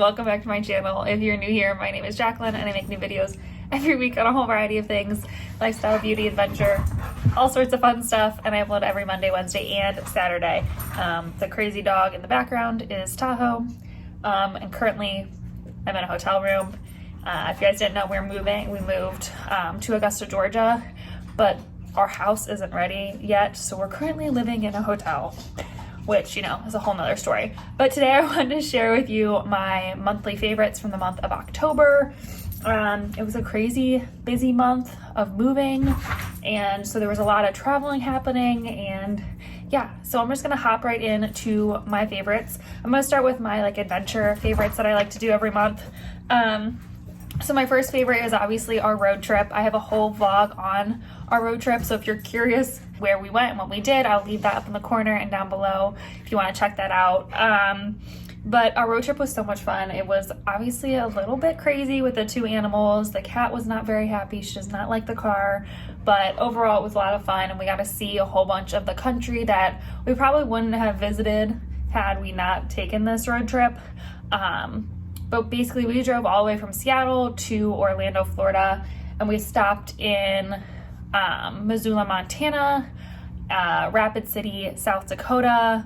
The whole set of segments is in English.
welcome back to my channel. If you're new here, my name is Jacqueline and I make new videos every week on a whole variety of things: lifestyle, beauty, adventure, all sorts of fun stuff, and I upload every Monday, Wednesday, and Saturday. The crazy dog in the background is Tahoe, and currently I'm in a hotel room. If you guys didn't know, we moved to Augusta, Georgia, but our house isn't ready yet, so we're currently living in a hotel, which, you know, is a whole nother story. But today I wanted to share with you my monthly favorites from the month of October. It was a crazy busy month of moving, and so there was a lot of traveling happening, and yeah, so I'm just gonna hop right into my favorites. I'm gonna start with my adventure favorites that I like to do every month. So my first favorite is obviously our road trip. I have a whole vlog on our road trip, so if you're curious where we went and what we did, I'll leave that up in the corner and down below if you want to check that out. But our road trip was so much fun. It was obviously a little bit crazy with the two animals. The cat was not very happy. She does not like the car, but overall it was a lot of fun, and we got to see a whole bunch of the country that we probably wouldn't have visited had we not taken this road trip. But basically we drove all the way from Seattle to Orlando, Florida, and we stopped in Missoula, Montana, Rapid City, South Dakota,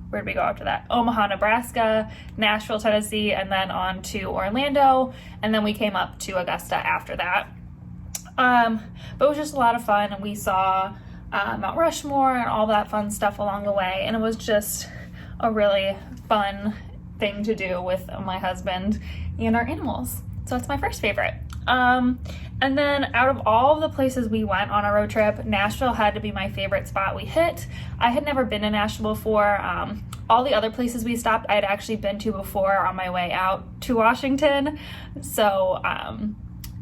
where did we go after that? Omaha, Nebraska, Nashville, Tennessee, and then on to Orlando, and then we came up to Augusta after that. But it was just a lot of fun, and we saw Mount Rushmore and all that fun stuff along the way, and it was just a really fun thing to do with my husband and our animals. So that's my first favorite. And then out of all of the places we went on our road trip, Nashville had to be my favorite spot we hit. I had never been to Nashville before. All the other places we stopped, I had actually been to before on my way out to Washington. So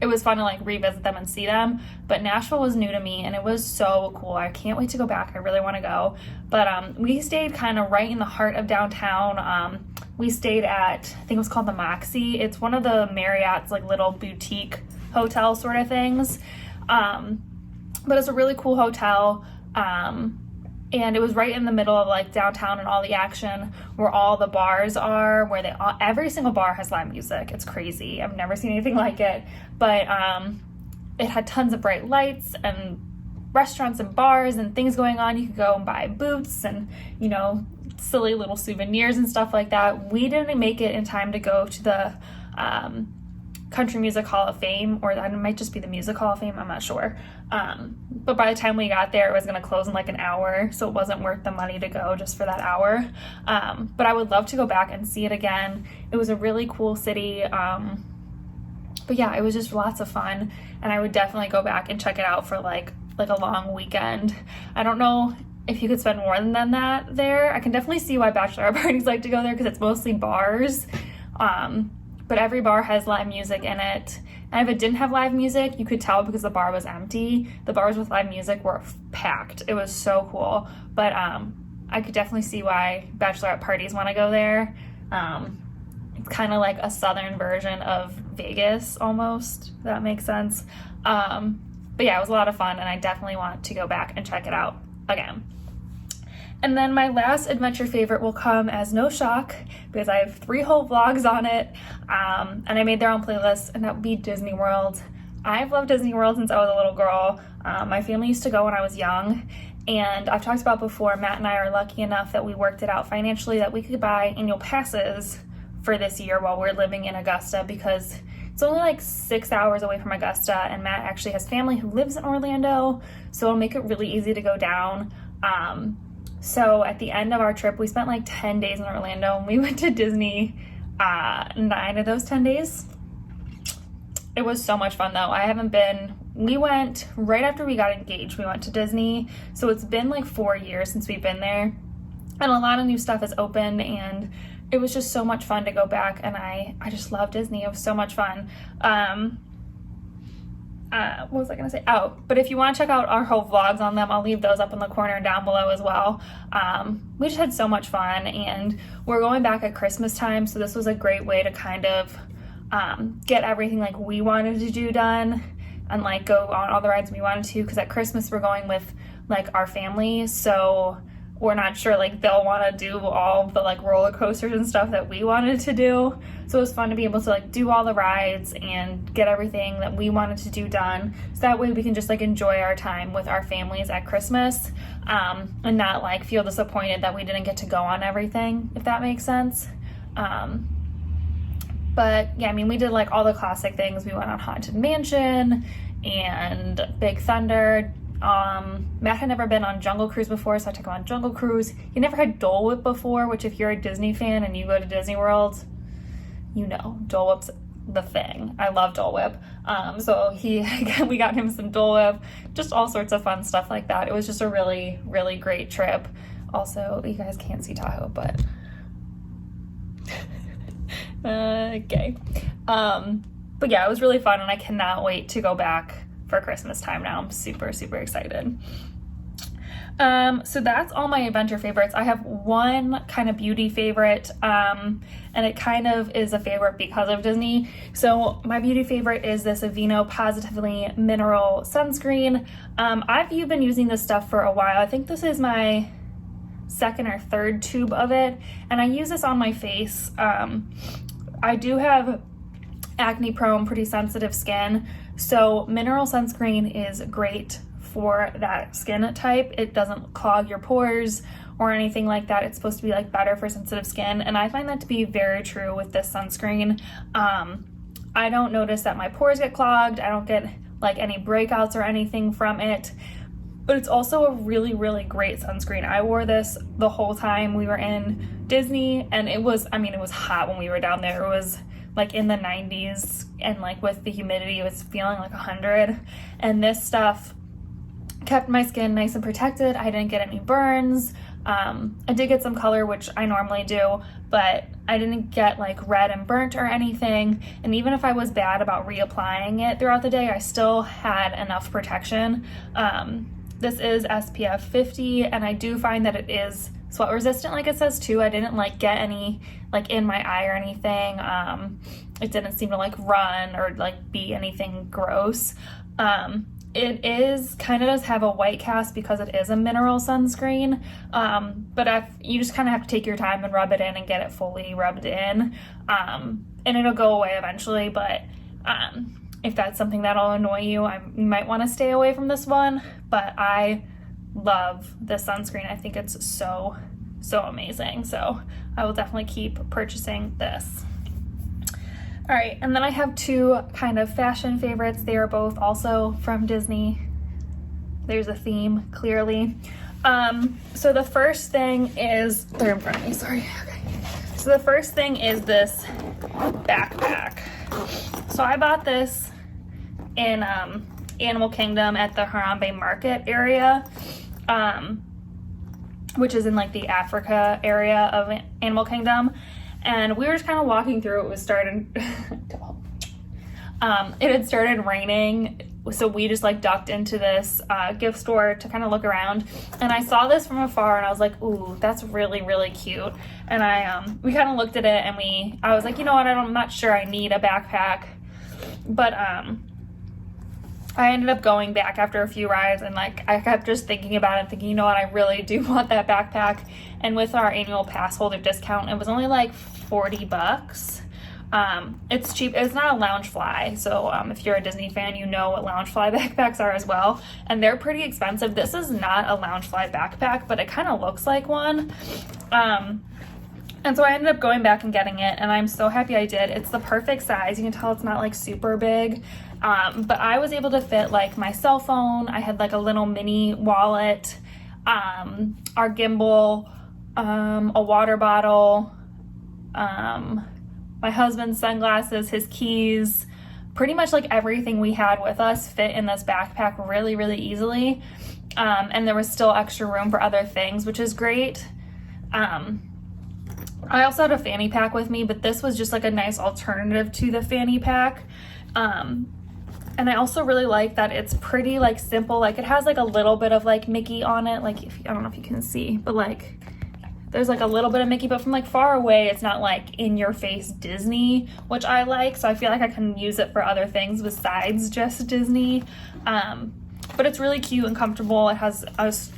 it was fun to revisit them and see them. But Nashville was new to me, and it was so cool. I can't wait to go back. I really want to go. But we stayed kind of right in the heart of downtown. We stayed at, I think it was called the Moxie. It's one of the Marriott's little boutique hotel sort of things. But it's a really cool hotel. And it was right in the middle of downtown and all the action, where all the bars are, where every single bar has live music. It's crazy. I've never seen anything like it. But it had tons of bright lights and restaurants and bars and things going on. You could go and buy boots and, silly little souvenirs and stuff like that. We didn't make it in time to go to the Country Music Hall of Fame, or that might just be the Music Hall of Fame, I'm not sure. But by the time we got there, it was going to close in an hour, so it wasn't worth the money to go just for that hour. But I would love to go back and see it again. It was a really cool city. But yeah, it was just lots of fun, and I would definitely go back and check it out for a long weekend. I don't know if you could spend more than that there. I can definitely see why bachelorette parties like to go there, because it's mostly bars. But every bar has live music in it. And if it didn't have live music, you could tell because the bar was empty. The bars with live music were packed. It was so cool. But I could definitely see why bachelorette parties want to go there. It's kind of like a southern version of Vegas almost, if that makes sense. But yeah, it was a lot of fun, and I definitely want to go back and check it out again. And then my last adventure favorite will come as no shock, because I have 3 whole vlogs on it, and I made their own playlists, and that would be Disney World. I've loved Disney World since I was a little girl. My family used to go when I was young, and I've talked about before, Matt and I are lucky enough that we worked it out financially that we could buy annual passes for this year while we're living in Augusta, because it's only 6 hours away from Augusta, and Matt actually has family who lives in Orlando, so it'll make it really easy to go down. So at the end of our trip, we spent 10 days in Orlando, and we went to Disney 9 of those 10 days. It was so much fun though. We went right after we got engaged. We went to Disney. So it's been 4 years since we've been there, and a lot of new stuff has opened, and it was just so much fun to go back, and I just love Disney. It was so much fun. What was I gonna say? Oh, but if you want to check out our whole vlogs on them, I'll leave those up in the corner and down below as well. We just had so much fun, and we're going back at Christmas time, so this was a great way to kind of get everything we wanted to do done, and go on all the rides we wanted to, because at Christmas we're going with our family, so we're not sure like they'll want to do all the like roller coasters and stuff that we wanted to do. So it was fun to be able to like do all the rides and get everything that we wanted to do done, so that way we can just like enjoy our time with our families at Christmas, and not like feel disappointed that we didn't get to go on everything, if that makes sense. But yeah, I mean, we did like all the classic things. We went on Haunted Mansion and Big Thunder. Matt had never been on Jungle Cruise before, so I took him on Jungle Cruise. He never had Dole Whip before, which if you're a Disney fan and you go to Disney World, you know, Dole Whip's the thing. I love Dole Whip. So we got him some Dole Whip, just all sorts of fun stuff like that. It was just a really, really great trip. Also, you guys can't see Tahoe, but okay. But yeah, it was really fun, and I cannot wait to go back for Christmas time now. I'm super, super excited. So that's all my adventure favorites. I have one kind of beauty favorite, and it kind of is a favorite because of Disney. So my beauty favorite is this Aveeno Positively Mineral Sunscreen. I've been using this stuff for a while. I think this is my second or third tube of it, and I use this on my face. I do have acne prone, pretty sensitive skin, so mineral sunscreen is great for that skin type. It doesn't clog your pores or anything like that. It's supposed to be like better for sensitive skin, and I find that to be very true with this sunscreen. I don't notice that my pores get clogged. I don't get like any breakouts or anything from it, but it's also a really, really great sunscreen. I wore this the whole time we were in Disney, and it was hot when we were down there. It was like in the 90s, and like with the humidity, it was feeling like 100, and this stuff kept my skin nice and protected. I didn't get any burns. I did get some color, which I normally do, but I didn't get like red and burnt or anything. And even if I was bad about reapplying it throughout the day, I still had enough protection. This is SPF 50, and I do find that it is sweat resistant, like it says too. I didn't like get any like in my eye or anything. It didn't seem to like run or like be anything gross. It is kind of does have a white cast because it is a mineral sunscreen, but you just kind of have to take your time and rub it in and get it fully rubbed in, and it'll go away eventually. But if that's something that'll annoy you, you might want to stay away from this one. But I love this sunscreen. I think it's so amazing, so I will definitely keep purchasing this. All right, and then I have two kind of fashion favorites. They are both also from Disney. There's a theme, clearly. So the first thing is, they're in front of me, sorry. Okay. So the first thing is this backpack. So I bought this in Animal Kingdom at the Harambe Market area, which is in like the Africa area of Animal Kingdom. And we were just kind of walking through. It was starting, it had started raining, so we just like ducked into this gift store to kind of look around. And I saw this from afar, and I was like, "Ooh, that's really, really cute." And we kind of looked at it, and I was like, you know what? I'm not sure I need a backpack, but I ended up going back after a few rides, and like I kept just thinking about it and thinking, you know what, I really do want that backpack. And with our annual pass holder discount, it was only like $40. It's cheap. It's not a Loungefly, so if you're a Disney fan, you know what Loungefly backpacks are as well, and they're pretty expensive. This is not a Loungefly backpack, but it kind of looks like one. And so I ended up going back and getting it, and I'm so happy I did. It's the perfect size. You can tell it's not like super big, but I was able to fit like my cell phone. I had like a little mini wallet, our gimbal, a water bottle, my husband's sunglasses, his keys, pretty much like everything we had with us fit in this backpack really, really easily. And there was still extra room for other things, which is great. I also had a fanny pack with me, but this was just like a nice alternative to the fanny pack. And I also really like that it's pretty like simple. Like it has like a little bit of like Mickey on it. Like I don't know if you can see, but like there's like a little bit of Mickey, but from like far away, it's not like in your face Disney, which I like. So I feel like I can use it for other things besides just Disney. But it's really cute and comfortable. It has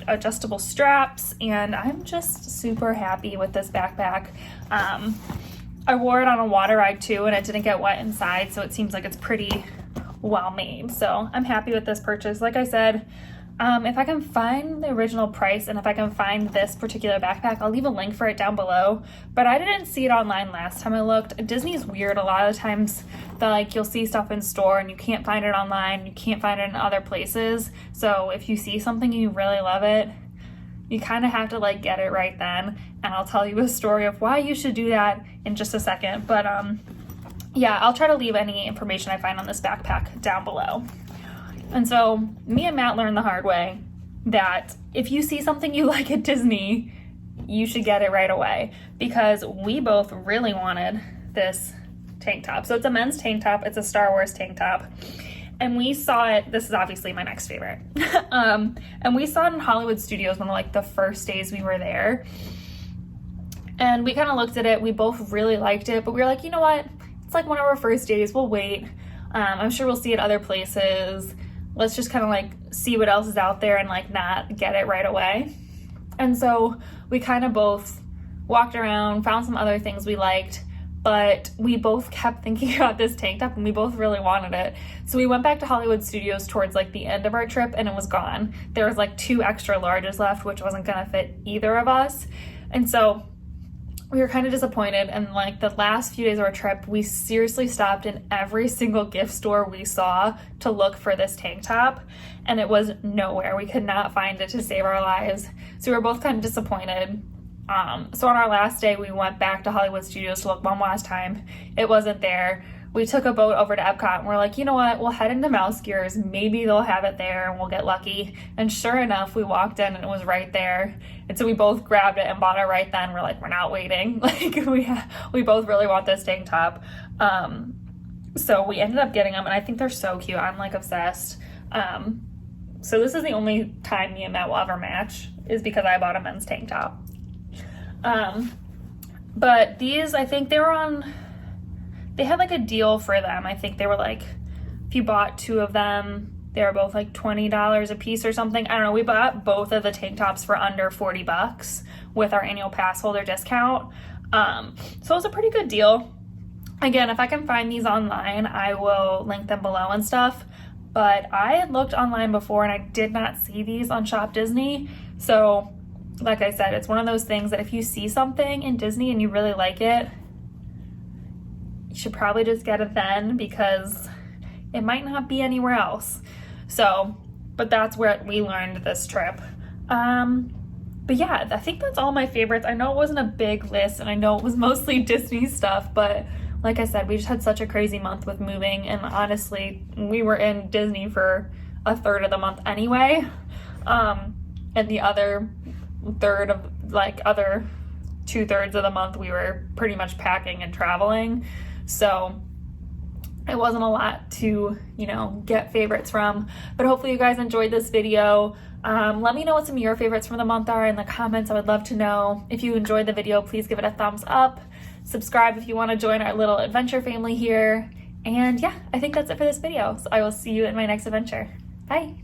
adjustable straps, and I'm just super happy with this backpack. I wore it on a water ride too, and it didn't get wet inside, so it seems like it's pretty well made. So I'm happy with this purchase. Like I said, if I can find the original price and if I can find this particular backpack, I'll leave a link for it down below. But I didn't see it online last time I looked. Disney's weird. A lot of times that like you'll see stuff in store and you can't find it online, you can't find it in other places. So if you see something and you really love it, you kind of have to like get it right then. And I'll tell you a story of why you should do that in just a second. But yeah, I'll try to leave any information I find on this backpack down below. And so me and Matt learned the hard way that if you see something you like at Disney, you should get it right away, because we both really wanted this tank top. So it's a men's tank top. It's a Star Wars tank top. And we saw it, this is obviously my next favorite. And we saw it in Hollywood Studios one of like the first days we were there. And we kind of looked at it. We both really liked it, but we were like, you know what? It's like one of our first days. We'll wait. I'm sure we'll see it other places. Let's just kind of like see what else is out there and like not get it right away. And so we kind of both walked around, found some other things we liked, but we both kept thinking about this tank top and we both really wanted it. So we went back to Hollywood Studios towards like the end of our trip and it was gone. There was like 2 extra larges left, which wasn't gonna fit either of us. And so we were kind of disappointed, and like the last few days of our trip, we seriously stopped in every single gift store we saw to look for this tank top, and it was nowhere. We could not find it to save our lives. So we were both kind of disappointed. So on our last day, we went back to Hollywood Studios to look one last time. It wasn't there. We took a boat over to Epcot and we're like, you know what, we'll head into Mouse Gears. Maybe they'll have it there and we'll get lucky. And sure enough, we walked in and it was right there. And so we both grabbed it and bought it right then. We're like, we're not waiting. Like we both really want this tank top. So we ended up getting them and I think they're so cute. I'm like obsessed. So this is the only time me and Matt will ever match, is because I bought a men's tank top. But these, I think they had like a deal for them. I think they were like, if you bought 2 of them, they were both like $20 a piece or something. I don't know. We bought both of the tank tops for under $40 with our annual pass holder discount. So it was a pretty good deal. Again, if I can find these online, I will link them below and stuff. But I had looked online before and I did not see these on Shop Disney. So like I said, it's one of those things that if you see something in Disney and you really like it, you should probably just get it then, because it might not be anywhere else. So, but that's where we learned this trip. But yeah, I think that's all my favorites. I know it wasn't a big list and I know it was mostly Disney stuff, but like I said, we just had such a crazy month with moving, and honestly, we were in Disney for a third of the month anyway. And the other other 2/3 of the month we were pretty much packing and traveling. So it wasn't a lot to, get favorites from, but hopefully you guys enjoyed this video. Let me know what some of your favorites from the month are in the comments. I would love to know. If you enjoyed the video, please give it a thumbs up. Subscribe if you want to join our little adventure family here. And yeah, I think that's it for this video. So I will see you in my next adventure. Bye.